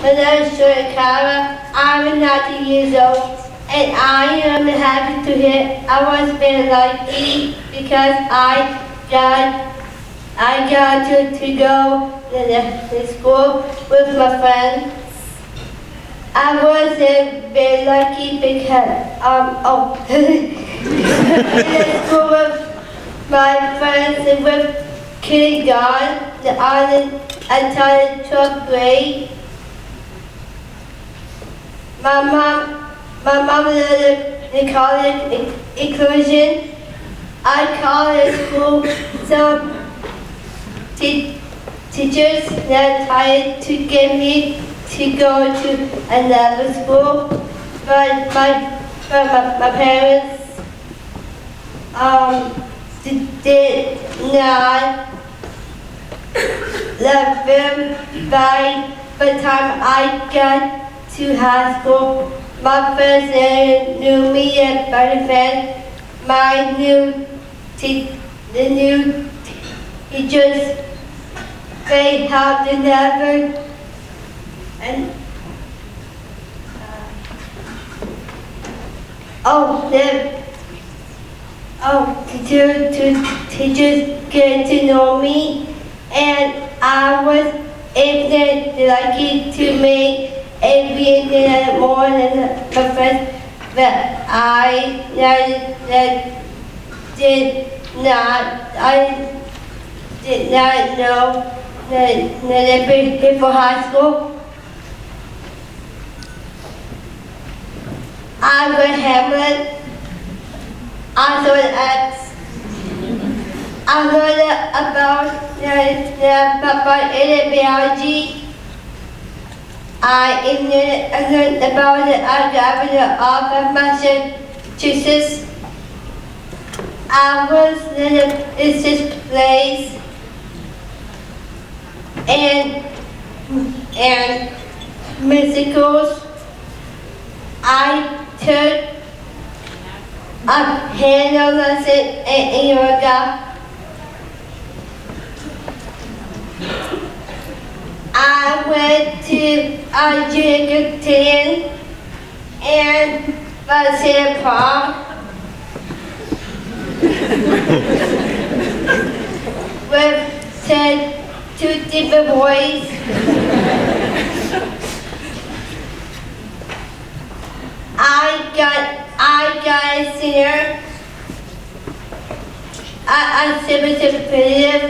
My name is Joy Cara. I'm 19 years old, and I am happy to hear I was very lucky because I got to go to school with my friends. I was very lucky because in the school with my friends and with kindergarten, the island until 12th grade. My mom they call it inclusion. I call it school. Some teachers that tried to get me to go to another school, but my parents did not love them by the time I got to high school. My friends knew me better than my the new teachers. They helped another and teachers get to know me, and I was able lucky to make everything more than the first that I did not know that before high school. I read Hamlet. I saw the X. I learned about the biology. I learned about the governor of Massachusetts. I was in this place and musicals. I took a piano lesson in yoga. I went to a junior teen and was in prom with two different boys. I got a singer. I participated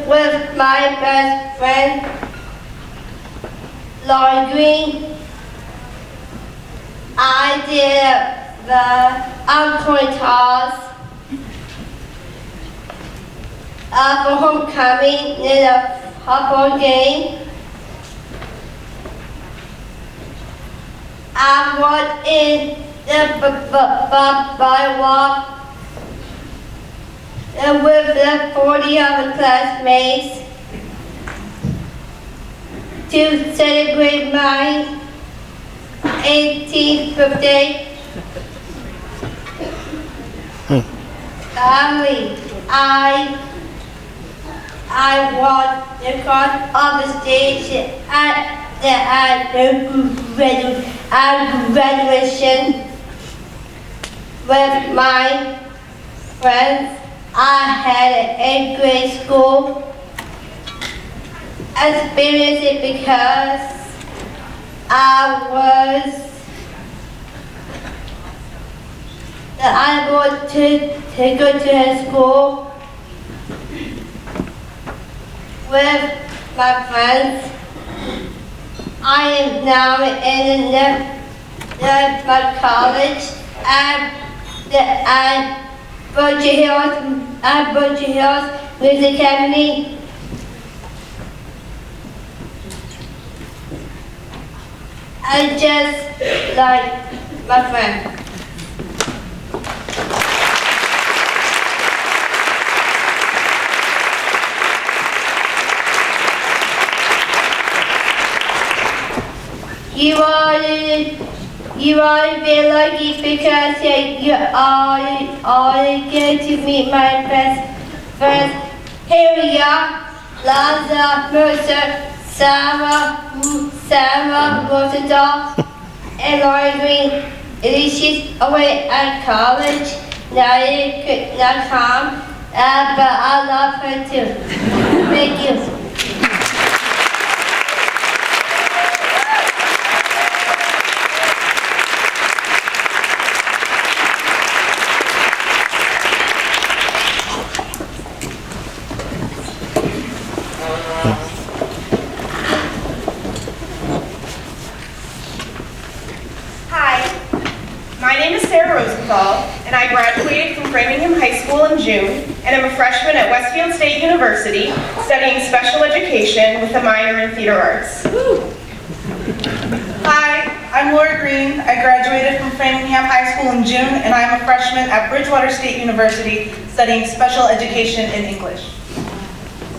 with my best friend, Lauren Green. I did the coin toss for homecoming in the football game. I was in the walk with the 40 other classmates to celebrate my 18th birthday. Finally, I walked across of the stage at graduation with my friends. I had a great school experience because I was able to go to school with my friends. I am now in the college at Virgin Hills Music Academy. I just like my friend. You are very lucky because you all get to meet my best friends. Here we are, Lanza, Mercer, Sarah Rosendahl, and Lauren Green. She's away at college. Now you could not come, but I love her too. Thank you. And I graduated from Framingham High School in June, and I'm a freshman at Westfield State University, studying special education with a minor in theater arts. Hi, I'm Laura Green. I graduated from Framingham High School in June, and I'm a freshman at Bridgewater State University, studying special education in English.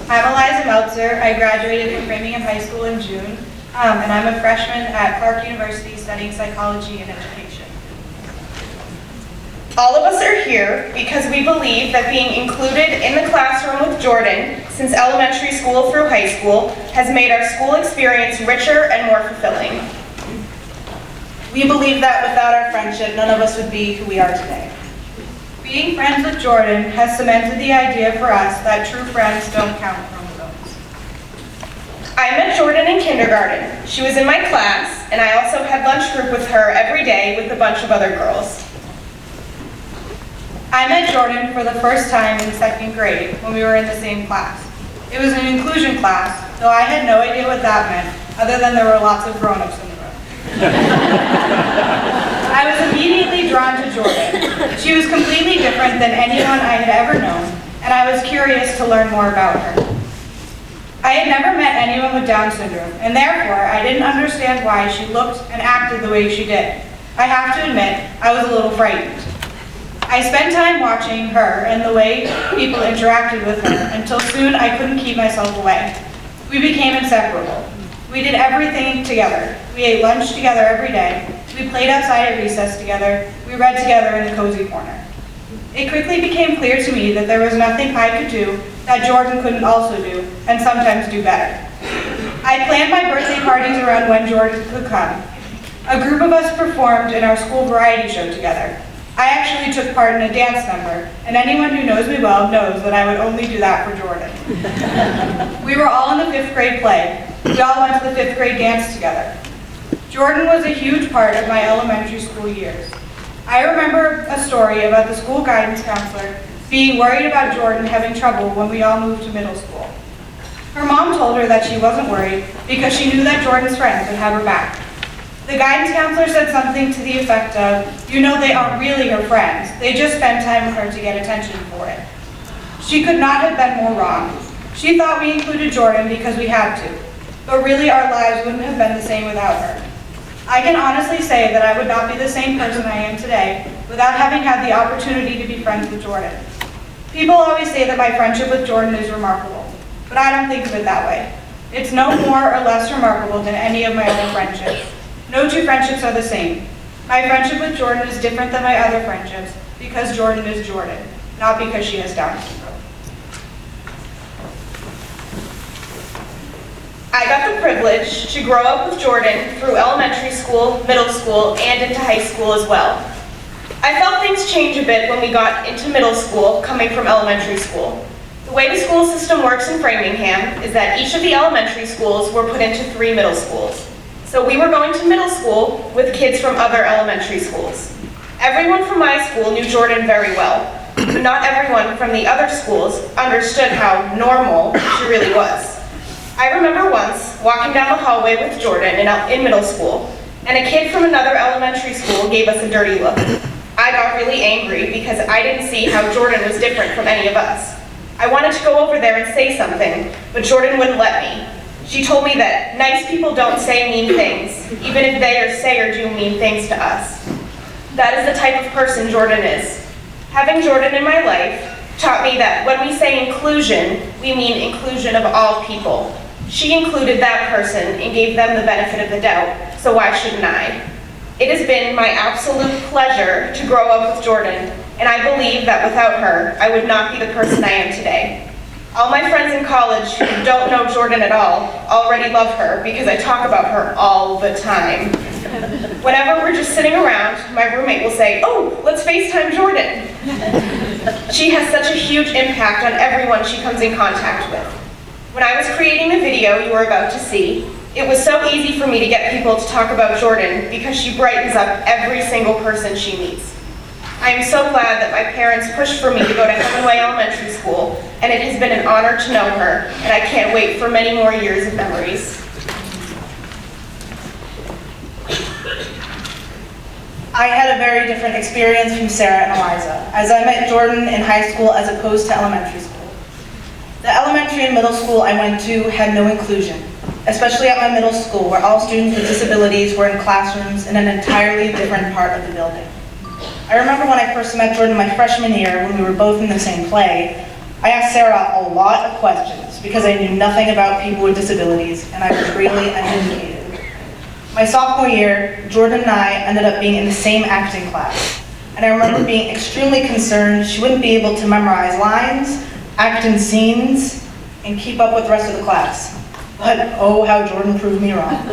I'm Eliza Meltzer. I graduated from Framingham High School in June, and I'm a freshman at Clark University, studying psychology and education. All of us are here because we believe that being included in the classroom with Jordan since elementary school through high school has made our school experience richer and more fulfilling. We believe that without our friendship, none of us would be who we are today. Being friends with Jordan has cemented the idea for us that true friends don't count chromosomes. I met Jordan in kindergarten. She was in my class, and I also had lunch group with her every day with a bunch of other girls. I met Jordan for the first time in second grade when we were in the same class. It was an inclusion class, though I had no idea what that meant, other than there were lots of grown-ups in the room. I was immediately drawn to Jordan. She was completely different than anyone I had ever known, and I was curious to learn more about her. I had never met anyone with Down syndrome, and therefore I didn't understand why she looked and acted the way she did. I have to admit, I was a little frightened. I spent time watching her and the way people interacted with her until soon I couldn't keep myself away. We became inseparable. We did everything together. We ate lunch together every day. We played outside at recess together. We read together in the cozy corner. It quickly became clear to me that there was nothing I could do that Jordan couldn't also do, and sometimes do better. I planned my birthday parties around when Jordan could come. A group of us performed in our school variety show together. I actually took part in a dance number, and anyone who knows me well knows that I would only do that for Jordan. We were all in the 5th grade play. We all went to the 5th grade dance together. Jordan was a huge part of my elementary school years. I remember a story about the school guidance counselor being worried about Jordan having trouble when we all moved to middle school. Her mom told her that she wasn't worried because she knew that Jordan's friends would have her back. The guidance counselor said something to the effect of, "You know, they aren't really her friends. They just spend time with her to get attention for it." She could not have been more wrong. She thought we included Jordan because we had to, but really our lives wouldn't have been the same without her. I can honestly say that I would not be the same person I am today without having had the opportunity to be friends with Jordan. People always say that my friendship with Jordan is remarkable, but I don't think of it that way. It's no more or less remarkable than any of my other friendships. No two friendships are the same. My friendship with Jordan is different than my other friendships because Jordan is Jordan, not because she has Down syndrome. I got the privilege to grow up with Jordan through elementary school, middle school, and into high school as well. I felt things change a bit when we got into middle school, coming from elementary school. The way the school system works in Framingham is that each of the elementary schools were put into 3 middle schools. So we were going to middle school with kids from other elementary schools. Everyone from my school knew Jordan very well, but not everyone from the other schools understood how normal she really was. I remember once walking down the hallway with Jordan in middle school, and a kid from another elementary school gave us a dirty look. I got really angry because I didn't see how Jordan was different from any of us. I wanted to go over there and say something, but Jordan wouldn't let me. She told me that nice people don't say mean things, even if they say or do mean things to us. That is the type of person Jordan is. Having Jordan in my life taught me that when we say inclusion, we mean inclusion of all people. She included that person and gave them the benefit of the doubt, so why shouldn't I? It has been my absolute pleasure to grow up with Jordan, and I believe that without her, I would not be the person I am today. All my friends in college who don't know Jordan at all already love her because I talk about her all the time. Whenever we're just sitting around, my roommate will say, "Oh, let's FaceTime Jordan." She has such a huge impact on everyone she comes in contact with. When I was creating the video you are about to see, it was so easy for me to get people to talk about Jordan because she brightens up every single person she meets. I am so glad that my parents pushed for me to go to Hemingway Elementary School, and it has been an honor to know her, and I can't wait for many more years of memories. I had a very different experience from Sarah and Eliza, as I met Jordan in high school as opposed to elementary school. The elementary and middle school I went to had no inclusion, especially at my middle school where all students with disabilities were in classrooms in an entirely different part of the building. I remember when I first met Jordan my freshman year when we were both in the same play, I asked Sarah a lot of questions because I knew nothing about people with disabilities and I was really uneducated. My sophomore year, Jordan and I ended up being in the same acting class, and I remember being extremely concerned she wouldn't be able to memorize lines, act in scenes, and keep up with the rest of the class. But oh, how Jordan proved me wrong.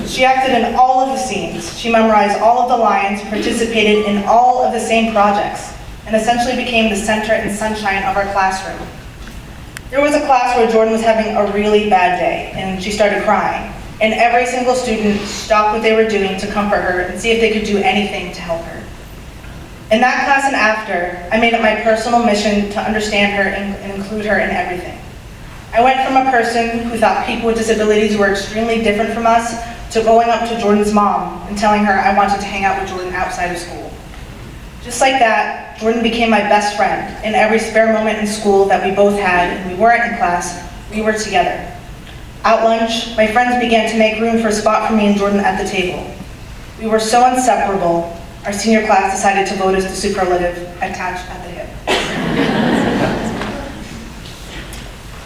She acted in all of the scenes, she memorized all of the lines, participated in all of the same projects, and essentially became the center and sunshine of our classroom. There was a class where Jordan was having a really bad day, and she started crying. And every single student stopped what they were doing to comfort her and see if they could do anything to help her. In that class and after, I made it my personal mission to understand her and include her in everything. I went from a person who thought people with disabilities were extremely different from us to going up to Jordan's mom and telling her I wanted to hang out with Jordan outside of school. Just like that, Jordan became my best friend. In every spare moment in school that we both had and we weren't in class, we were together. At lunch, my friends began to make room for a spot for me and Jordan at the table. We were so inseparable, our senior class decided to vote us the superlative attached at the hip.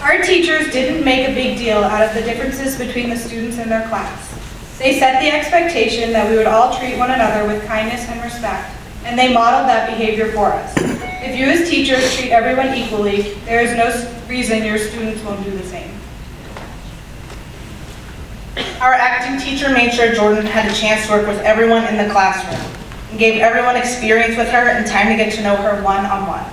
Our teachers didn't make a big deal out of the differences between the students in their class. They set the expectation that we would all treat one another with kindness and respect, and they modeled that behavior for us. If you as teachers treat everyone equally, there is no reason your students won't do the same. Our acting teacher made sure Jordan had a chance to work with everyone in the classroom and gave everyone experience with her and time to get to know her one-on-one.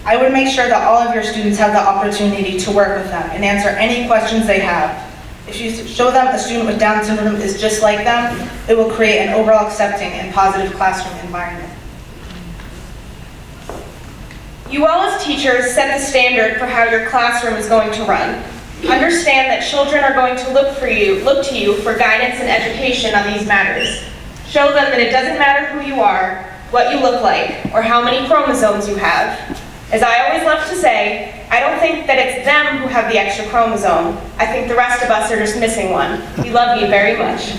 I would make sure that all of your students have the opportunity to work with them and answer any questions they have. If you show them a student with Down syndrome is just like them, it will create an overall accepting and positive classroom environment. You all as teachers set the standard for how your classroom is going to run. Understand that children are going to look to you for guidance and education on these matters. Show them that it doesn't matter who you are, what you look like, or how many chromosomes you have. As I always love to say, I don't think that it's them who have the extra chromosome. I think the rest of us are just missing one. We love you very much.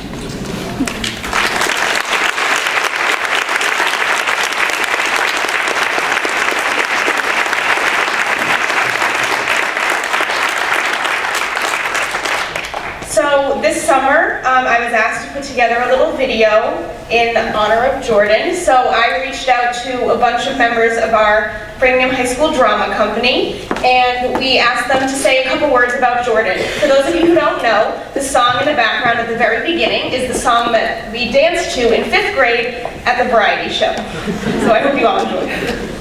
So this summer, I was asked to put together a little video in honor of Jordan. So I reached out to a bunch of members of our Framingham High School Drama Company, and we asked them to say a couple words about Jordan. For those of you who don't know, the song in the background at the very beginning is the song that we danced to in 5th grade at the variety show. So I hope you all enjoy it.